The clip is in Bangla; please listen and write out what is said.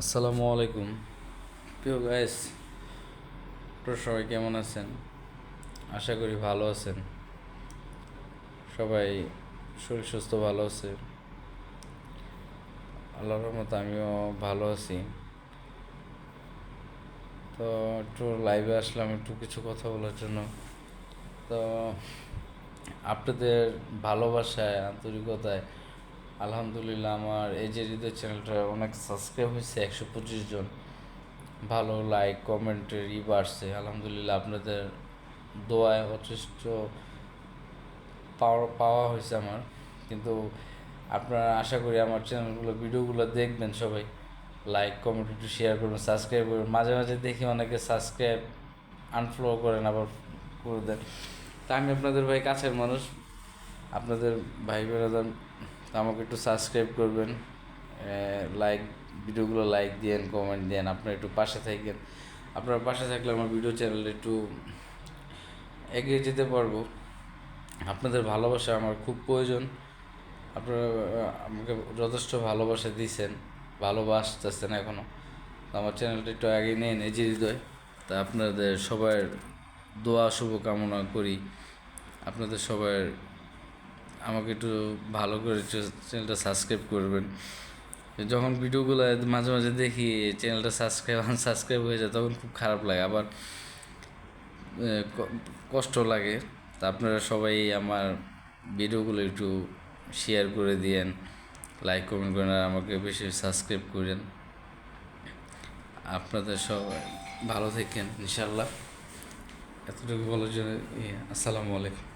আসসালামু আলাইকুম প্রিয় গাইস, আপনারা সবাই কেমন আছেন? আশা করি ভালো আছেন। সবাই শরীর সুস্থ ভালো আছে, আল্লাহর রহমতে আমিও ভালো আছি। তো একটু লাইভে আসলাম একটু কিছু কথা বলার জন্য। তো আপনাদের ভালোবাসায় আন্তরিকতায় আলহামদুলিল্লাহ আমার এই যে হৃদয় চ্যানেলটা অনেক সাবস্ক্রাইব হয়েছে, 125 জন। ভালো লাইক কমেন্টের বাড়ছে আলহামদুলিল্লাহ। আপনাদের দোয়ায় যথেষ্ট পাওয়া পাওয়া হয়েছে আমার। কিন্তু আপনারা আশা করি আমার চ্যানেলগুলো ভিডিওগুলো দেখবেন, সবাই লাইক কমেন্ট একটু শেয়ার করবেন, সাবস্ক্রাইব করবেন। মাঝে মাঝে দেখি অনেকে সাবস্ক্রাইব আনফলো করেন, আবার করে দেন। তা আমি আপনাদের ভাই কাছের মানুষ, আপনাদের ভাই বেড়াদার, আমাকে একটু সাবস্ক্রাইব করবেন, লাইক ভিডিওগুলো লাইক দিয়েন, কমেন্ট দেন, আপনারা একটু পাশে থাকেন। আপনারা পাশে থাকলে আমার ভিডিও চ্যানেল একটু এগিয়ে যেতে পারবো। আপনাদের ভালোবাসা আমার খুব প্রয়োজন। আপনারা আমাকে যথেষ্ট ভালোবাসা দিয়েছেন, ভালোবাসতেছেন এখনও। আমার চ্যানেলটা একটু আগে নিয়ে নিজে হৃদয়। তা আপনাদের সবার দোয়া শুভকামনা করি। আপনাদের সবার আমাকে একটু ভালো করে চ্যানেলটা সাবস্ক্রাইব করবেন। যখন ভিডিওগুলো মাঝে মাঝে দেখি চ্যানেলটা সাবস্ক্রাইব আনসাবস্ক্রাইব হয়ে যায়, তখন খুব খারাপ লাগে, আবার কষ্ট লাগে। তা আপনারা সবাই আমার ভিডিওগুলো একটু শেয়ার করে দিয়েন, লাইক কমেন্ট করেন, আর আমাকে বেশি সাবস্ক্রাইব করেন। আপনাদের সবাই ভালো থাকেন ইনশাল্লাহ। এতটুকু বলার জন্য আসসালামু আলাইকুম।